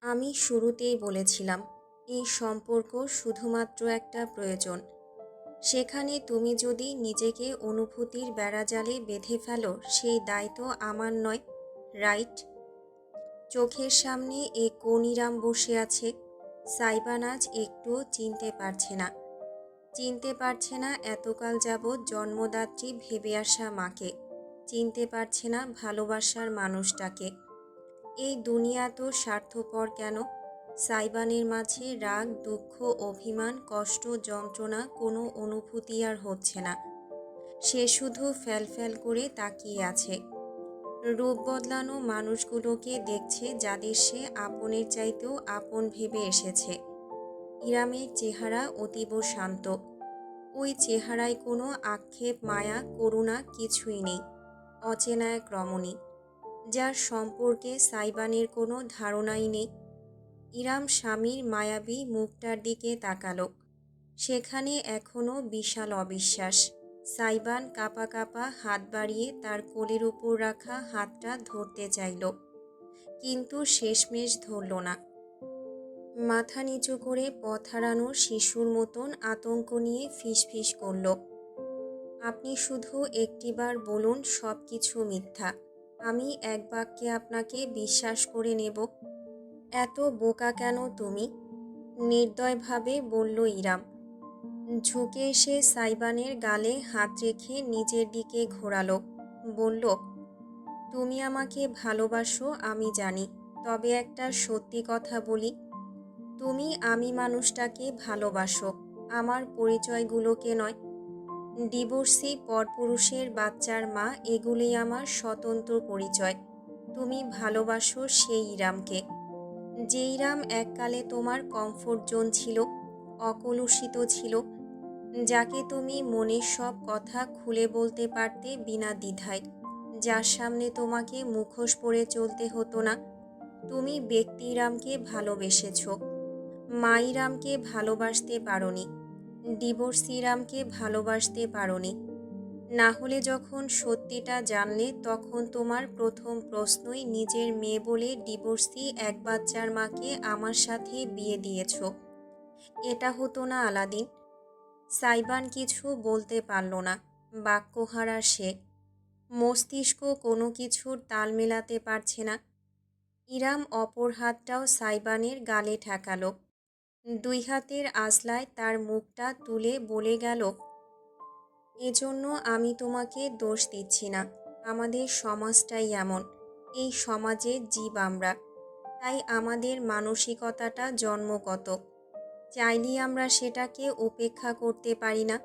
আমি শুরুতেই বলেছিলাম, এই সম্পর্ক শুধুমাত্র একটা প্রয়োজন। সেখানে তুমি যদি নিজেকে অনুভূতির বেড়াজালে বেঁধে ফেলো, সেই দায়িত্ব আমার নয়, রাইট? চোখের সামনে এ কনিরাম বসে আছে। সাইবান আজ একটুও চিনতে পারছে না এতকাল যাবৎ জন্মদাত্রী ভেবে আসা মাকে। চিনতে পারছে না ভালোবাসার মানুষটাকে। এই দুনিয়া তো স্বার্থপর কেন? সাইবানের মাঝে রাগ, দুঃখ, অভিমান, কষ্ট, যন্ত্রণা কোনো অনুভূতি আর হচ্ছে না। সে শুধু ফ্যালফ্যাল করে তাকিয়ে আছে। রূপ বদলানো মানুষগুলোকে দেখছে, যাদের সে আপনের চাইতেও আপন ভেবে এসেছে। ইরামের চেহারা অতীব শান্ত। ওই চেহারায় কোনো আক্ষেপ, মায়া, করুণা কিছুই নেই। অচেনা এক রমণী, যার সম্পর্কে সাইবানের কোনো ধারণাই নেই। ইরাম স্বামীর মায়াবী মুখটার দিকে তাকালো। সেখানে এখনো বিশাল অবিশ্বাস। সাইবান কাঁপা কাঁপা হাত বাড়িয়ে তার কোলের উপর রাখা হাতটা ধরতে চাইল, কিন্তু শেষমেশ ধরল না। মাথা নিচু করে পথ হারানো শিশুর মতন আতঙ্ক নিয়ে ফিসফিস করল, আপনি শুধু একটিবার বলুন সব কিছু মিথ্যা। আমি এক বাক্যে আপনাকে বিশ্বাস করে নেব। এত বোকা কেন তুমি? নির্দয়ভাবে বলল ইরাম। ঝুঁকে এসে সাইবানের গালে হাত রেখে নিজের দিকে ঘোরালো। বলল, তুমি আমাকে ভালোবাসো আমি জানি, তবে একটা সত্যি কথা বলি, তুমি আমি মানুষটাকে ভালোবাসো, আমার পরিচয়গুলোকে নয়। ডিভোর্সি পরপুরুষের বাচ্চার মা, এগুলোই আমার স্বতন্ত্র পরিচয়। তুমি ভালোবাসো সেই ইরামকে, যে ইরাম এককালে তোমার কমফোর্ট জোন ছিল, অকলুষিত ছিল, যাকে তুমি মনের সব কথা খুলে বলতে পারতে বিনা দ্বিধায়, যার সামনে তোমাকে মুখোশ পরে চলতে হতো না। তুমি ব্যক্তি ইরামকে ভালোবেসেছ, মা ইরামকে ভালোবাসতে পারোনি, ডিভোর্সি ইরামকে ভালোবাসতে পারোনি। না হলে যখন সত্যিটা জানলে, তখন তোমার প্রথম প্রশ্নই নিজের মেয়ে বলে ডিভোর্সি এক বাচ্চার মাকে আমার সাথে বিয়ে দিয়েছ। এটা হতো না আলাদিন। সাইবান কিছু বলতে পারল না। বাক্যহারা সে। মস্তিষ্ক কোনো কিছুর তাল মেলাতে পারছে না। ইরাম অপর হাতটাও সাইবানের গালে ঠেকালো। দুই হাতের আঁচলায় তার মুখটা তুলে বলে গেল, এজন্য আমি তোমাকে দোষ দিচ্ছি না। আমাদের সমাজটাই এমন। এই সমাজের জীব আমরা। তাই আমাদের মানসিকতাটা জন্মগত। চাইলেই আমরা সেটাকে উপেক্ষা করতে পারি না।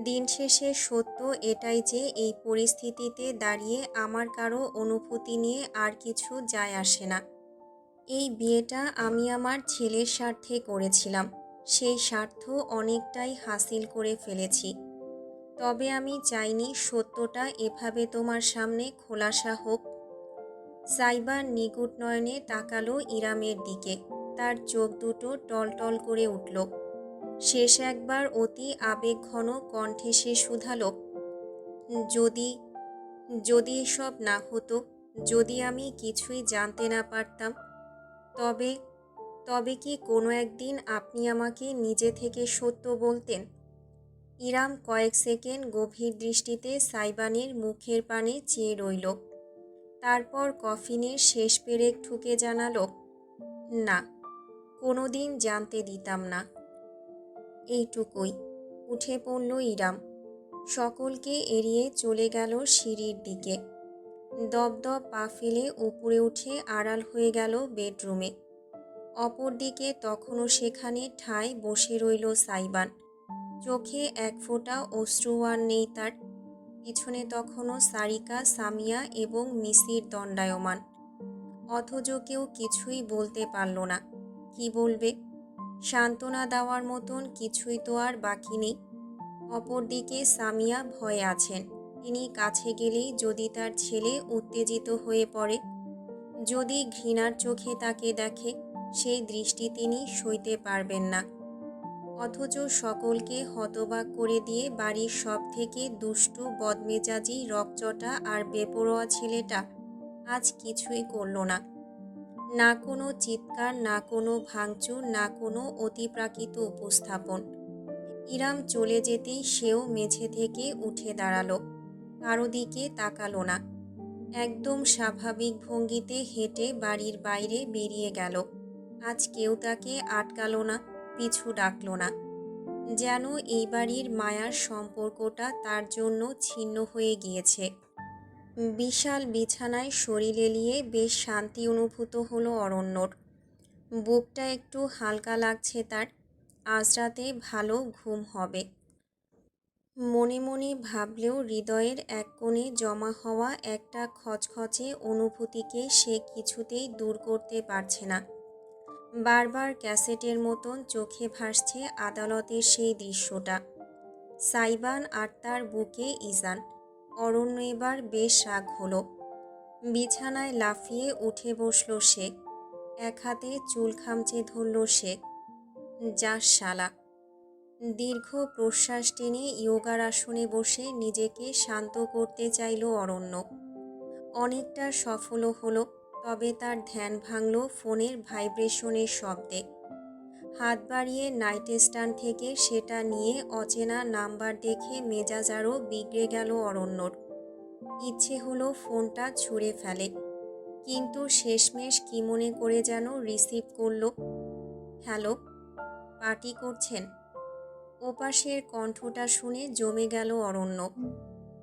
দিন শেষে সত্য এটাই যে, এই পরিস্থিতিতে দাঁড়িয়ে আমার কারো অনুভূতি নিয়ে আর কিছু যায় আসে না। এই বিয়েটা আমি আমার ছেলের স্বার্থে করেছিলাম। সেই স্বার্থ অনেকটাই হাসিল করে ফেলেছি। তবে আমি চাইনি সত্যটা এভাবে তোমার সামনে খোলাসা হোক। সাইবান নিগুড নয়নে তাকালো ইরামের দিকে। তার চোখ দুটো টলটল করে উঠল। শেষ একবার অতি আবেগঘন কণ্ঠে সে শুধালো, যদি যদি এসব না হতো, যদি আমি কিছুই জানতে না পারতাম, তবে তবে কি কোনো একদিন আপনি আমাকে নিজে থেকে সত্য বলতেন? ইরাম কয়েক সেকেন্ড গভীর দৃষ্টিতে সাইবানের মুখের পানে চেয়ে রইল। তারপর কফিনের শেষ পেরেক ঠুকে জানালো, না, কোনোদিন জানতে দিতাম না। এইটুকুই। উঠে পড়ল ইরাম। সকলকে এড়িয়ে চলে গেল সিঁড়ির দিকে। দপদপ পা ফেলে উপরে উঠে আড়াল হয়ে গেল বেডরুমে। অপরদিকে তখনও সেখানে ঠায় বসে রইল সাইবান। চোখে এক ফোঁটা অশ্রু আর নেই তার। পিছনে তখনও সারিকা, সামিয়া এবং মিসির দণ্ডায়মান। অথচ কেউ কিছুই বলতে পারল না। কি বলবে? সান্ত্বনা দেওয়ার মতন কিছুই তো আর বাকি নেই। অপরদিকে সামিয়া ভয়ে আছেন। তিনি কাছে গেলেই যদি তার ছেলে উত্তেজিত হয়ে পড়ে, যদি ঘৃণার চোখে তাকে দেখে, সেই দৃষ্টি তিনি সইতে পারবেন না। অথচ সকলকে হতবাক করে দিয়ে বাড়ির সব থেকে দুষ্টু, বদমেজাজি, রকচটা আর বেপরোয়া ছেলেটা আজ কিছুই করল না। না কোনো চিৎকার, না কোনো ভাঙচুর, না কোনো অতিপ্রাকৃত উপস্থাপন। ইরাম চলে যেতেই সেও মেঝে থেকে উঠে দাঁড়ালো। কারো দিকে তাকালো না। একদম স্বাভাবিক ভঙ্গিতে হেঁটে বাড়ির বাইরে বেরিয়ে গেল। আজ কেউ তাকে আটকালো না, পিছু ডাকলো না। যেন এই বাড়ির মায়ার সম্পর্কটা তার জন্য ছিন্ন হয়ে গিয়েছে। বিশাল বিছানায় শরীর এলিয়ে বেশ শান্তি অনুভূত হলো অরণ্যর। বুকটা একটু হালকা লাগছে তার। আজ রাতে ভালো ঘুম হবে। মনে মনে ভাবলেও হৃদয়ের এক কোণে জমা হওয়া একটা খচখচে অনুভূতিকে সে কিছুতেই দূর করতে পারছে না। বারবার ক্যাসেটের মতন চোখে ভাসছে আদালতের সেই দৃশ্যটা। সাইবান আর তার বুকে ইজান। অরণ্য এবার বেশ রাগ হলো। বিছানায় লাফিয়ে উঠে বসল সে। এক হাতে চুল খামচে ধরল সে। যা শালা। দীর্ঘ প্রশ্বাস টেনে ইয়োগার আসনে বসে নিজেকে শান্ত করতে চাইল অরণ্য। অনেকটা সফলও হলো, তবে তার ধ্যান ভাঙল ফোনের ভাইব্রেশনের শব্দে। হাত বাড়িয়ে নাইট স্ট্যান্ড থেকে সেটা নিয়ে অচেনা নাম্বার দেখে মেজাজ আরও বিগড়ে গেল অরণ্যর। ইচ্ছে হলো ফোনটা ছুঁড়ে ফেলে, কিন্তু শেষমেশ কি মনে করে যেন রিসিভ করল। হ্যালো, পার্টি করছেন? ওপাশের কণ্ঠটা শুনে জমে গেল অরণ্য।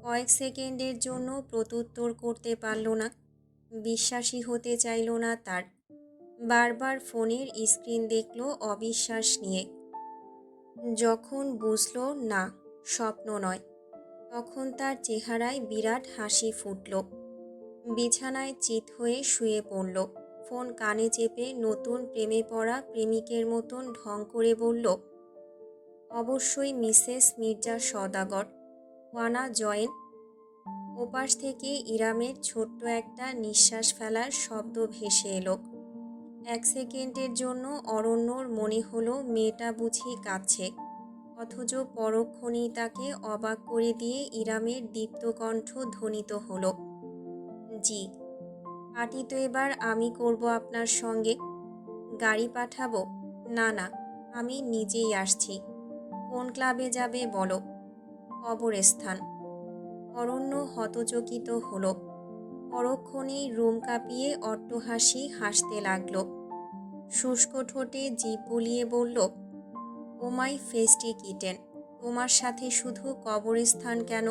কয়েক সেকেন্ডের জন্য প্রত্যুত্তর করতে পারল না। বিশ্বাসই হতে চাইল না তার। বারবার ফোনের স্ক্রিন দেখল অবিশ্বাস নিয়ে। যখন বুঝল না, স্বপ্ন নয়, তখন তার চেহারায় বিরাট হাসি ফুটল। বিছানায় চিত হয়ে শুয়ে পড়ল। ফোন কানে চেপে নতুন প্রেমে পড়া প্রেমিকের মতন ঢং করে বলল, অবশ্যই মিসেস মির্জা সওদাগর, ওয়ানা জয়েন। ওপাশ থেকে ইরামের ছোট্ট একটা নিঃশ্বাস ফেলার শব্দ ভেসে এলো। এক সেকেন্ডের জন্য অরণ্যর মনে হলো মেয়েটা বুঝি কাঁদছে, অথচ পরক্ষণেই তাকে অবাক করে দিয়ে ইরামের দীপ্ত কণ্ঠ ধ্বনিত হলো, জি, পার্টি তো এবার আমি করব আপনার সঙ্গে। গাড়ি পাঠাবো? না না, আমি নিজেই আসছি। কোন ক্লাবে যাবে বলো? কবরস্থান। অরণ্য হতচকিত হলো। পরক্ষণেই রুম কাঁপিয়ে অট্টহাসি হাসতে লাগল। শুষ্ক ঠোঁটে জিভ বুলিয়ে বলল, ও মাই ফেস্টি কিটেন, তোমার সাথে শুধু কবরস্থান কেন,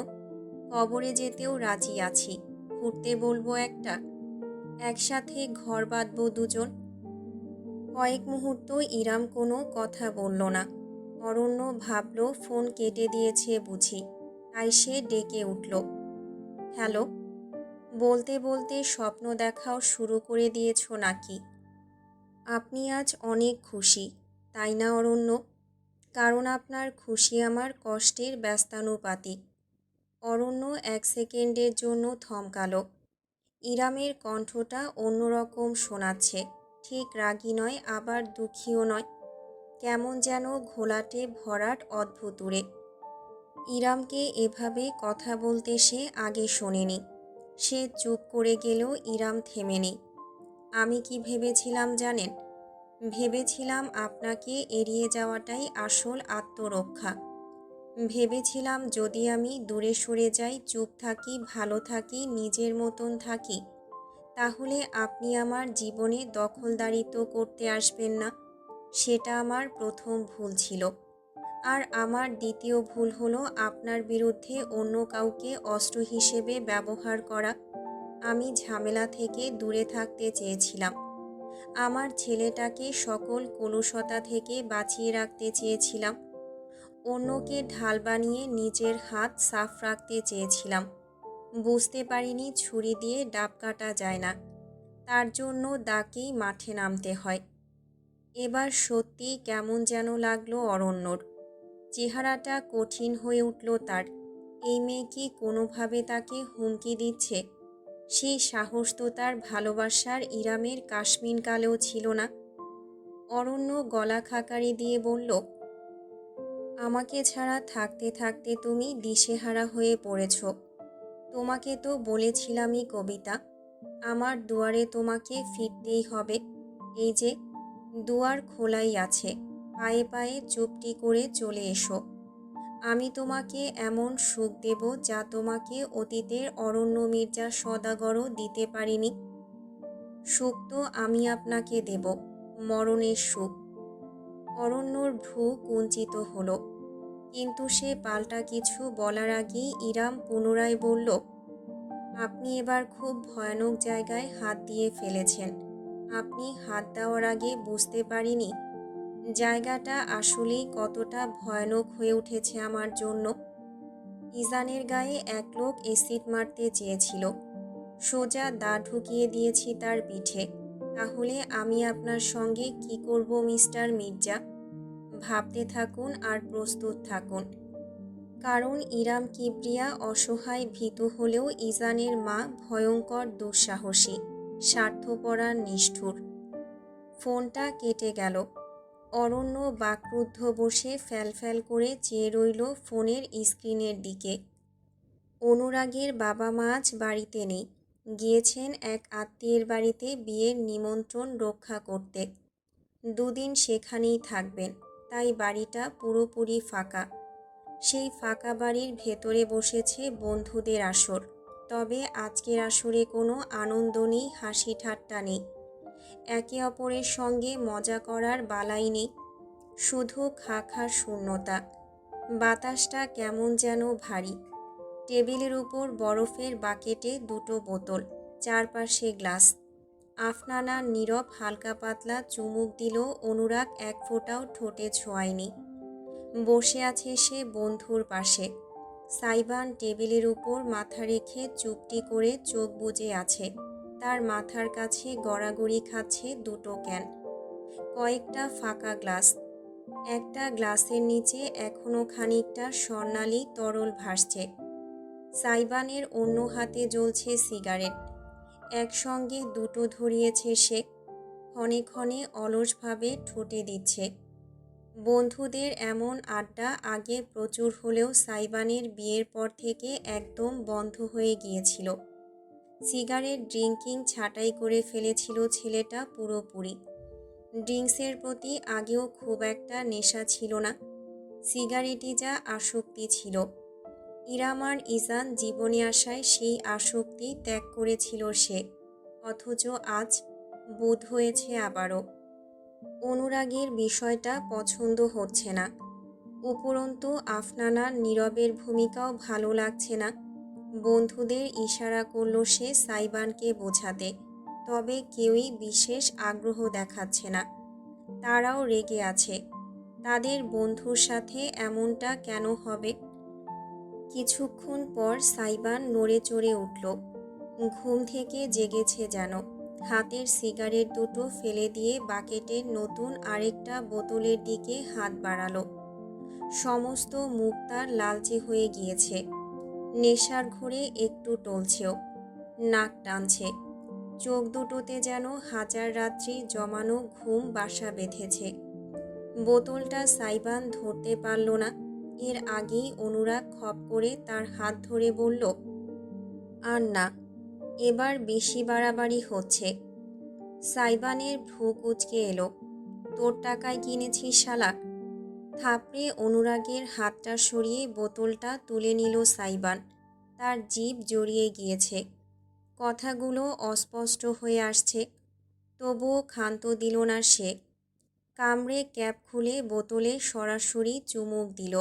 কবরে যেতেও রাজি আছি। ঘুরতে বলবো একটা, একসাথে ঘর বাঁধবো দুজন। কয়েক মুহূর্ত ইরাম কোনো কথা বলল না। অরণ্য ভাবল ফোন কেটে দিয়েছে বুঝি, তাই সে ডেকে উঠল, হ্যালো। বলতে বলতে স্বপ্ন দেখাও শুরু করে দিয়েছ নাকি? আপনি আজ অনেক খুশি, তাই না অরণ্য? কারণ আপনার খুশি আমার কষ্টের ব্যস্তানুপাতিক। অরণ্য এক সেকেন্ডের জন্য থমকালো। ইরামের কণ্ঠটা অন্যরকম শোনাচ্ছে, ঠিক রাগী নয়, আবার দুঃখীও নয়, কেমন যেন ঘোলাটে ভরাট অদ্ভুতুরে। ইরামকে এভাবে কথা বলতে সে আগে শোনেনি। সে চুপ করে গেলেও ইরাম থেমেনি। আমি কি ভেবেছিলাম জানেন? ভেবেছিলাম আপনাকে এড়িয়ে যাওয়াটাই আসল আত্মরক্ষা। ভেবেছিলাম যদি আমি দূরে সরে যাই, চুপ থাকি, ভালো থাকি, নিজের মতন থাকি, তাহলে আপনি আমার জীবনে দখলদারিত্ব করতে আসবেন না। সেটা আমার প্রথম ভুল ছিল। আর আমার দ্বিতীয় ভুল হলো আপনার বিরুদ্ধে অন্য কাউকে অস্ত্র হিসেবে ব্যবহার করা। আমি ঝামেলা থেকে দূরে থাকতে চেয়েছিলাম। আমার ছেলেটাকে সকল কলুষতা থেকে বাঁচিয়ে রাখতে চেয়েছিলাম। অন্যকে ঢাল বানিয়ে নিজের হাত সাফ রাখতে চেয়েছিলাম। বুঝতে পারিনি ছুরি দিয়ে ডাব কাটা যায় না, তার জন্য দাকেই মাঠে নামতে হয়। এবার সত্যি কেমন যেন লাগলো অরণ্যর। চেহারাটা কঠিন হয়ে উঠল তার। এই মেয়ে কি কোনোভাবে তাকে হুমকি দিচ্ছে? সেই সাহস তো তার ভালোবাসার ইরামের কাশ্মীরকালেও ছিল না। অরণ্য গলা খাকারি দিয়ে বলল, আমাকে ছাড়া থাকতে থাকতে তুমি দিশেহারা হয়ে পড়েছ। তোমাকে তো বলেছিলামই কবিতা, আমার দুয়ারে তোমাকে ফিরতেই হবে। এই যে দুয়ার খোলাই আছে, পায়ে পায়ে চুপটি করে চলে এসো। আমি তোমাকে এমন সুখ দেব যা তোমাকে অতীতের অরণ্য মির্জা সদাগরও দিতে পারিনি। সুখ তো আমি আপনাকে দেব, মরণের সুখ। অরণ্যর ভ্রু কুঞ্চিত হলো, কিন্তু সে পাল্টা কিছু বলার আগেই ইরাম পুনরায় বলল, আপনি এবার খুব ভয়ানক জায়গায় হাত দিয়ে ফেলেছেন। আপনি হাত দেওয়ার আগে বুঝতে পারিনি জায়গাটা আসলেই কতটা ভয়ানক হয়ে উঠেছে আমার জন্য। ইজানের গায়ে এক লোক এসিড মারতে চেয়েছিল, সোজা দা ঢুকিয়ে দিয়েছি তার পিঠে। তাহলে আমি আপনার সঙ্গে কি করব মিস্টার মির্জা? ভাবতে থাকুন আর প্রস্তুত থাকুন। কারণ ইরাম কিবরিয়া অসহায় ভীতু হলেও ইজানের মা ভয়ঙ্কর দুঃসাহসী, স্বার্থপরা, নিষ্ঠুর। ফোনটা কেটে গেল। অরণ্য বাকরুদ্ধ বসে ফ্যালফ্যাল করে চেয়ে রইল ফোনের স্ক্রিনের দিকে। অনুরাগের বাবা মা আজ বাড়িতে নেই, গিয়েছেন এক আত্মীয়ের বাড়িতে বিয়ের নিমন্ত্রণ রক্ষা করতে। দুদিন সেখানেই থাকবেন, তাই বাড়িটা পুরোপুরি ফাঁকা। সেই ফাঁকা বাড়ির ভেতরে বসেছে বন্ধুদের আসর। তবে আজকের আসরে কোনো আনন্দ নেই, হাসি ঠাট্টা নেই, একে অপরের সঙ্গে মজা করার বালাই নেই। শুধু খা খা শূন্যতা। বাতাসটা কেমন যেন ভারী। টেবিলের উপর বরফের বাকেটে দুটো বোতল, চারপাশে গ্লাস। আফনানা নীরব হালকা পাতলা চুমুক দিল, অনুরাগ এক ফোঁটাও ঠোঁটে ছোঁয়ায়নি। বসে আছে সে বন্ধুর পাশে। সাইবান টেবিলের উপর মাথা রেখে চুপটি করে চোখ বুজে আছে। তার মাথার কাছে গড়াগড়ি খাচ্ছে দুটো ক্যান, কয়েকটা ফাঁকা গ্লাস। একটা গ্লাসের নিচে এখনো খানিকটা স্বর্ণালী তরল ভাসছে। সাইবানের অন্য হাতে জ্বলছে সিগারেট। একসঙ্গে দুটো ধরিয়েছে সে, ক্ষণে ক্ষণে অলসভাবে ঠোঁটে দিচ্ছে। বন্ধুদের এমন আড্ডা আগে প্রচুর হলেও সাইবানের বিয়ের পর থেকে একদম বন্ধ হয়ে গিয়েছিল। সিগারেট ড্রিঙ্কিং ছাঁটাই করে ফেলেছিল ছেলেটা পুরোপুরি। ড্রিঙ্কসের প্রতি আগেও খুব একটা নেশা ছিল না, সিগারেটই যা আসক্তি ছিল। ইরাম আর ইজান জীবনে আসায় সেই আসক্তি ত্যাগ করেছিল সে, অথচ আজ বোধ হয়েছে আবারও। অনুরাগের বিষয়টা পছন্দ হচ্ছে না। উপরন্তু আফনানার নীরবের ভূমিকাও ভালো লাগছে না। বন্ধুদের ইশারা করল সে সাইবানকে বোঝাতে, তবে কেউই বিশেষ আগ্রহ দেখাচ্ছে না। তারাও রেগে আছে। তাদের বন্ধুর সাথে এমনটা কেন হবে? কিছুক্ষণ পর সাইবান নড়ে চড়ে উঠল। ঘুম থেকে জেগেছে যেন। হাতের সিগারেট দুটো ফেলে দিয়ে বাকেটের নতুন আরেকটা বোতলের দিকে হাত বাড়ালো। সমস্ত মুখ তার লালচে হয়ে গিয়েছে। নেশার ঘোরে একটু টলছেও, নাক টানছে। চোখ দুটোতে যেন হাজার রাত্রি জমানো ঘুম বাসা বেঁধেছে। বোতলটা সাইবান ধরতে পারল না। এর আগেই অনুরাগ খপ করে তার হাত ধরে বলল, আর না, এবার বেশি বাড়াবাড়ি হচ্ছে। সাইবানের ভ্রু কুঁচকে এলো। তোর টাকায় কিনেছি শালা। থাপড়ে অনুরাগের হাতটা সরিয়ে বোতলটা তুলে নিল সাইবান। তার জিভ জড়িয়ে গিয়েছে, কথাগুলো অস্পষ্ট হয়ে আসছে। তবুও ক্ষান্ত দিল না সে। কামড়ে ক্যাপ খুলে বোতলে সরাসরি চুমুক দিল।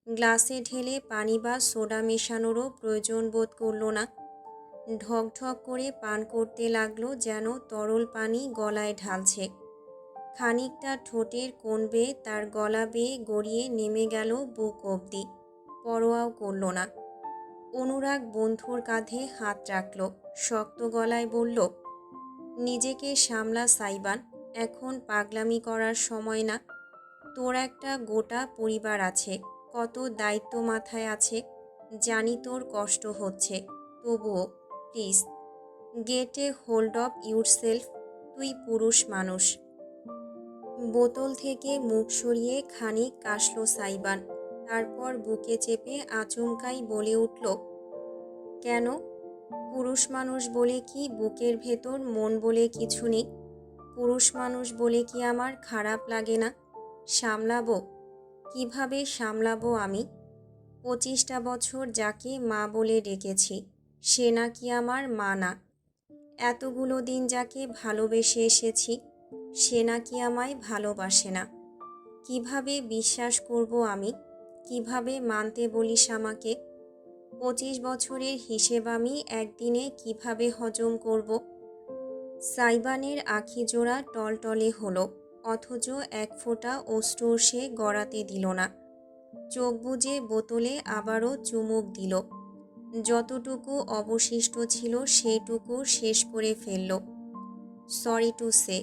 গ্লাসে ঢেলে পানি বা সোডা মেশানোরও প্রয়োজন বোধ করল না। ঢকঢক করে পান করতে লাগলো, যেন তরল পানি গলায় ঢালছে। খানিকটা ঠোঁটের কোণ বেয়ে তার গলা বেয়ে গড়িয়ে নেমে গেল বুক অবধি, পরোয়াও করল না। অনুরাগ বন্ধুর কাঁধে হাত রাখল, শক্ত গলায় বলল, নিজেকে সামলা সাইবান, এখন পাগলামি করার সময় না। তোর একটা গোটা পরিবার আছে, কত দায়িত্ব মাথায় আছে। জানি তোর কষ্ট হচ্ছে, তবুও please get A hold of yourself. তুই পুরুষ মানুষ। বোতল থেকে মুখ সরিয়ে খানিক কাশল সাইবান। তারপর বুকে চেপে আচমকাই বলে উঠল, কেন? পুরুষ মানুষ বলে কি বুকের ভেতর মন বলে কিছু নেই? পুরুষ মানুষ বলে কি আমার খারাপ লাগে না? সামলাবো? কিভাবে সামলাবো আমি? 25টা বছর যাকে মা বলে ডেকেছি, সে নাকি আমার মা না। এতগুলো দিন যাকে ভালোবেসে এসেছি, সে নাকি আমায় ভালোবাসে না। কিভাবে বিশ্বাস করব আমি? কিভাবে মানতে বলিস আমাকে? 25 বছরের হিসেব আমি একদিনে কিভাবে হজম করব? সাইবানের আখিজোড়া টলটলে হলো, অথচ এক ফোঁটা অশ্রু সে গড়াতে দিল না। চোখ বুজে বোতলে আবারও চুমুক দিল। যতটুকু অবশিষ্ট ছিল সেটুকু শেষ করে ফেলল। সরি টু সে,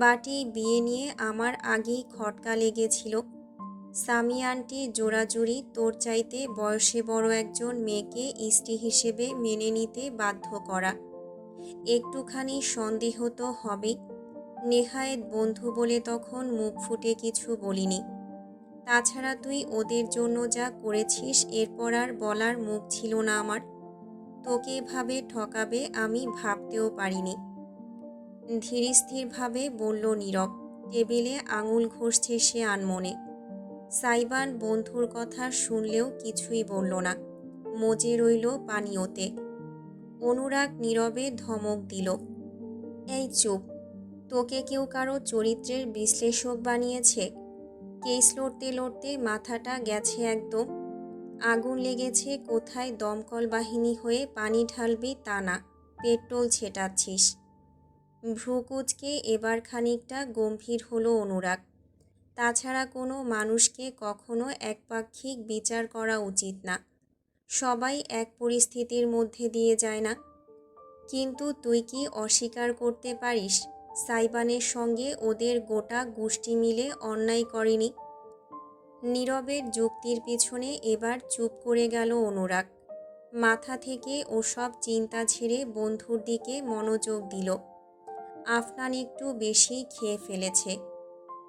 বাটি বিয়ে নিয়ে আমার আগেই খটকা লেগেছিল। সামি আন্টি জোড়াজুড়ি তোর চাইতে বয়সে বড় একজন মেয়েকে স্ত্রী হিসেবে মেনে নিতে বাধ্য করা। একটুখানি সন্দেহ তো হবেই। নেহায়েত বন্ধু বলে তখন মুখ ফুটে কিছু বলিনি। তাছাড়া তুই ওদের জন্য যা করেছিস এরপর আর বলার মুখ ছিল না আমার। তোকে এভাবে ঠকাবে আমি ভাবতেও পারিনি। ধীরস্থিরভাবে বলল নীরব। টেবিলে আঙুল ঘষছে সে আনমনে। সাইবান বন্ধুর কথা শুনলেও কিছুই বলল না, মজে রইল পানীয়তে। অনুরাগ নীরবে ধমক দিল, এই চুপ। তোকে কেউ কারো চরিত্রের বিশ্লেষক বানিয়েছে? কেস লড়তে লড়তে মাথাটা গেছে একদম। আগুন লেগেছে কোথায় দমকল বাহিনী হয়ে পানি ঢালবি তা না, পেট্রোল ছেটাচ্ছিস। ভ্রুকুচকে এবার খানিকটা গম্ভীর হলো অনুরাগ। তাছাড়া কোনো মানুষকে কখনো একপাক্ষিক বিচার করা উচিত না। সবাই এক পরিস্থিতির মধ্যে দিয়ে যায় না। কিন্তু তুই কি অস্বীকার করতে পারিস সাইবানের সঙ্গে ওদের গোটা গোষ্ঠী মিলে অন্যায় করেনি? নীরবের যুক্তির পিছনে এবার চুপ করে গেল অনুরাগ। মাথা থেকে ওসব চিন্তা ছেড়ে বন্ধুর দিকে মনোযোগ দিল। আফনান একটু বেশি খেয়ে ফেলেছে,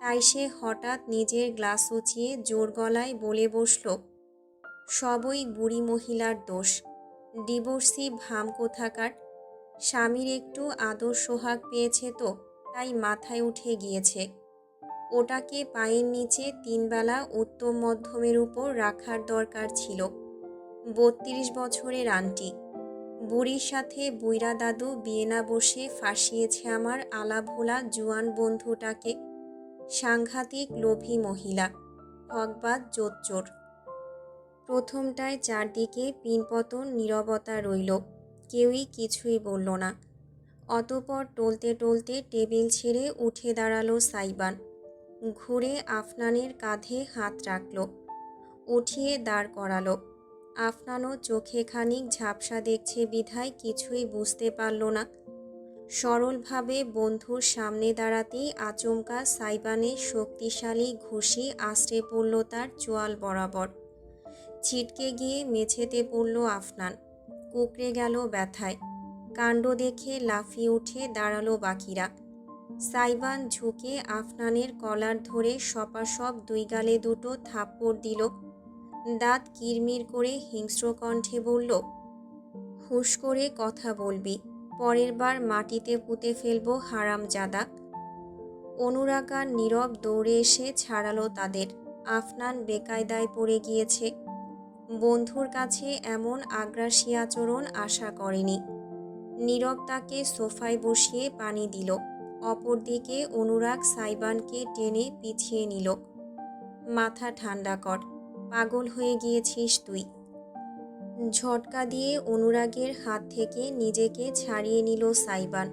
তাই সে হঠাৎ নিজের গ্লাস উঁচিয়ে জোর গলায় বলে বসল, সবই বুড়ি মহিলার দোষ। ডিভোর্সি ভাম কোথাকার। স্বামীর একটু আদর সোহাগ পেয়েছে তো তাই মাথায় উঠে গিয়েছে। ওটাকে পায়ের নিচে 3 বেলা উত্তম মধ্যমের উপর রাখার দরকার ছিল। 32 বছরের আন্টি বুড়ির সাথে বুইড়া দাদু বিয়ে না বসে ফাঁসিয়েছে আমার আলাভোলা জুয়ান বন্ধুটাকে। সাংঘাতিক লোভী মহিলা, হকবাদ জোচ্চোর। প্রথমটায় চারদিকে পিনপতন নীরবতা রইল, কেউই কিছুই বলল না। অতপর টলতে টলতে টেবিল ছেড়ে উঠে দাঁড়ালো সাইবান। ঘুরে আফনানের কাঁধে হাত রাখল, উঠিয়ে দাঁড় করালো। আফনানও চোখে খানিক ঝাপসা দেখছে বিধায় কিছুই বুঝতে পারল না। সরলভাবে বন্ধুর সামনে দাঁড়াতেই আচমকা সাইবানের শক্তিশালী ঘুষি আছড়ে পড়ল তার চোয়াল বরাবর। ছিটকে গিয়ে মেঝেতে পড়ল আফনান, কুঁকড়ে গেল ব্যথায়। কাণ্ড দেখে লাফিয়ে উঠে দাঁড়ালো বাকিরা। সাইবান ঝুঁকে আফনানের কলার ধরে সপাসপ 2 গালে দুটো থাপ্পড় দিল। দাঁত কিরমির করে হিংস্র কণ্ঠে বলল, হুঁশ করে কথা বলবি, পরের বার মাটিতে পুঁতে ফেলবো হারামজাদা। অনুরাগ আর নীরব দৌড়ে এসে ছাড়ালো তাদের। আফনান বেকায়দায় পড়ে গিয়েছে। বন্ধুর কাছে এমন আগ্রাসী আচরণ আশা করেনি। নীরব তাকে সোফায় বসিয়ে পানি দিল। অপরদিকে অনুরাগ সাইবানকে টেনে পিছিয়ে নিল। মাথা ঠান্ডা কর, পাগল হয়ে গিয়েছিস তুই। ঝটকা দিয়ে অনুরাগের হাত থেকে নিজেকে ছাড়িয়ে নিল সাইবান।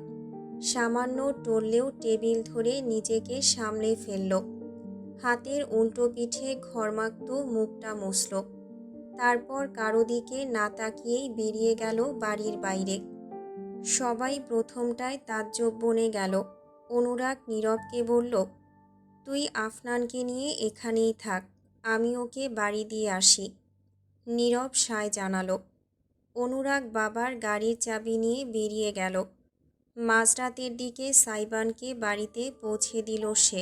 সামান্য টললেও টেবিল ধরে নিজেকে সামলে ফেলল। হাতের উল্টো পিঠে ঘর্মাক্ত মুখটা মুছল। তারপর কারো দিকে না তাকিয়েই বেরিয়ে গেল বাড়ির বাইরে। সবাই প্রথমটায় তাজ্জব বনে গেল। অনুরাগ নীরবকে বলল, তুই আফনানকে নিয়ে এখানেই থাক, আমি ওকে বাড়ি দিয়ে আসি। নীরব সায় জানালো। অনুরাগ বাবার গাড়ির চাবি নিয়ে বেরিয়ে গেল। মাঝরাতের দিকে সাইবানকে বাড়িতে পৌঁছে দিল সে।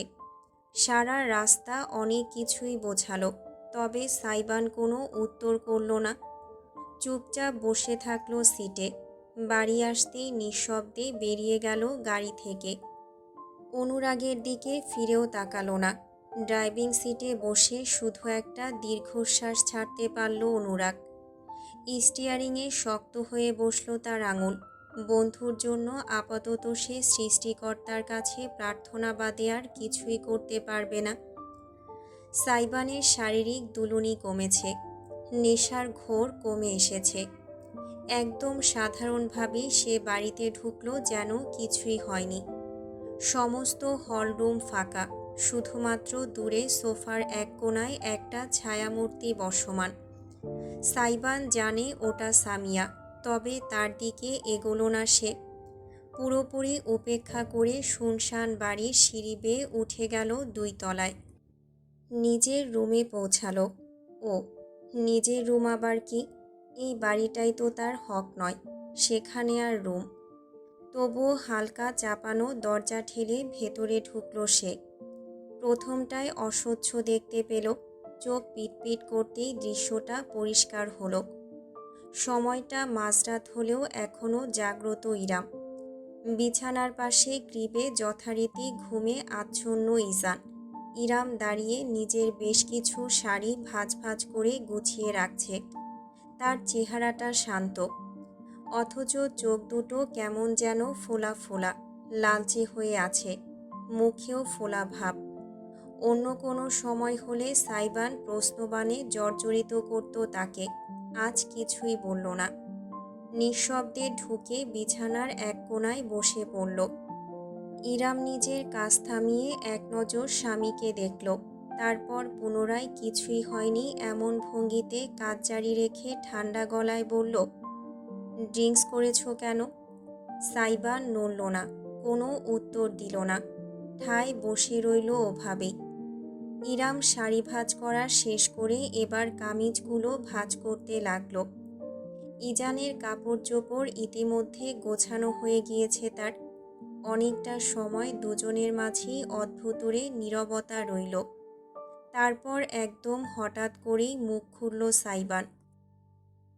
সারা রাস্তা অনেক কিছুই বোঝালো, তবে সাইবান কোনো উত্তর করল না। চুপচাপ বসে থাকলো সিটে। বাড়ি আসতেই নিঃশব্দে বেরিয়ে গেল গাড়ি থেকে। অনুরাগের দিকে ফিরেও তাকালো না। ড্রাইভিং সিটে বসে শুধু একটা দীর্ঘশ্বাস ছাড়তে পারল অনুরাগ। স্টিয়ারিংয়ে শক্ত হয়ে বসল তার আঙুল। বন্ধুর জন্য আপাতত সে সৃষ্টিকর্তার কাছে প্রার্থনা বাদে আর কিছুই করতে পারবে না। সাইবানের শারীরিক দুলুনি কমেছে, নেশার ঘোর কমে এসেছে। একদম সাধারণভাবেই সে বাড়িতে ঢুকলো যেন কিছুই হয়নি। সমস্ত হলরুম ফাঁকা, শুধুমাত্র দূরে সোফার এক কোণায় একটা ছায়ামূর্তি বসমান। সাইবান জানে ওটা সামিয়া, তবে তার দিকে এগোলো না সে। পুরোপুরি উপেক্ষা করে শুনশান বাড়ির সিঁড়ি বেয়ে উঠে গেল 2 তলায়। নিজের রুমে পৌঁছালো। ও, নিজের রুম আবার কি? এই বাড়িটাই তো তার হক নয়, সেখানে আর রুম? তবুও হালকা চাপানো দরজা ঠেলে ভেতরে ঢুকল সে। প্রথমটায় অসহ্য দেখতে পেল। চোখ পিটপিট করতেই দৃশ্যটা পরিষ্কার হলো। সময়টা মাঝরাত হলেও এখনও জাগ্রত ইরাম। বিছানার পাশে গ্রীবে যথারীতি ঘুমে আচ্ছন্ন ইজান। ইরাম দাঁড়িয়ে নিজের বেশ কিছু শাড়ি ভাঁজ ভাঁজ করে গুছিয়ে রাখছে। তার চেহারাটা শান্ত, অথচ চোখ দুটো কেমন যেন ফোলা ফোলা, লালচে হয়ে আছে। মুখেও ফোলা ভাব। অন্য কোনো সময় হলে সাইবান প্রশ্নবাণে জর্জরিত করত তাকে। আজ কিছুই বলল না। নিঃশব্দে ঢুকে বিছানার এক কোণায় বসে পড়ল। ইরাম নিজের কাজ থামিয়ে এক নজর স্বামীকে দেখল। তারপর পুনরায় কিছুই হয়নি এমন ভঙ্গিতে কাজ জারি রেখে ঠান্ডা গলায় বলল, ড্রিঙ্কস করেছো কেন? সাইবান নড়ল না, কোনো উত্তর দিল না। ঠায় বসে রইল ওভাবেই। ইরাম শাড়ি ভাঁজ করা শেষ করে এবার কামিজগুলো ভাঁজ করতে লাগল। ইজানের কাপড় চোপড় ইতিমধ্যে গোছানো হয়ে গিয়েছে তার। অনেকটা সময় দুজনের মাঝেই অদ্ভুতরে নীরবতা রইল। তারপর একদম হঠাৎ করেই মুখ খুলল সাইবান।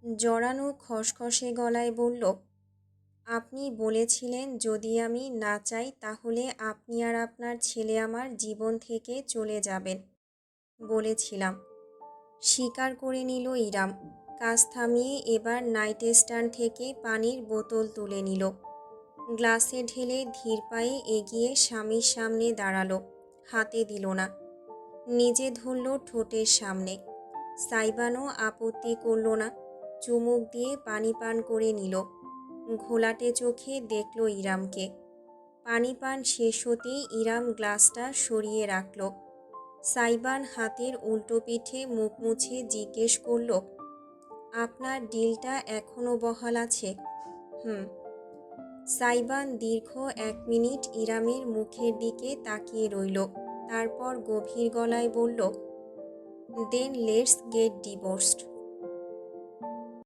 জড়ানো খসখসে গলায় বলল, আপনি বলেছিলেন যদি আমি না চাই তাহলে আপনি আর আপনার ছেলে আমার জীবন থেকে চলে যাবেন। বলেছিলাম। স্বীকার করে নিল ইরাম। কাজ থামিয়ে এবার নাইট স্ট্যান্ড থেকে পানির বোতল তুলে নিল। গ্লাসে ঢেলে ধীর পায়ে এগিয়ে স্বামীর সামনে দাঁড়ালো। হাতে দিল না, নিজে ধরল ঠোঁটের সামনে। সাইবানও আপত্তি করল না, চুমুক দিয়ে পানি পান করে নিল। ঘোলাটে চোখে দেখল ইরামকে। পানি পান শেষ হতেই ইরাম গ্লাসটা সরিয়ে রাখল। সাইবান হাতের উল্টো পিঠে মুখ মুছে জিজ্ঞেস করল, আপনার ডিলটা এখনও বহাল আছে? হুম। সাইবান দীর্ঘ 1 মিনিট ইরামের মুখের দিকে তাকিয়ে রইল। তারপর গভীর গলায় বলল, দেন লেটস গেট ডিভোর্সড।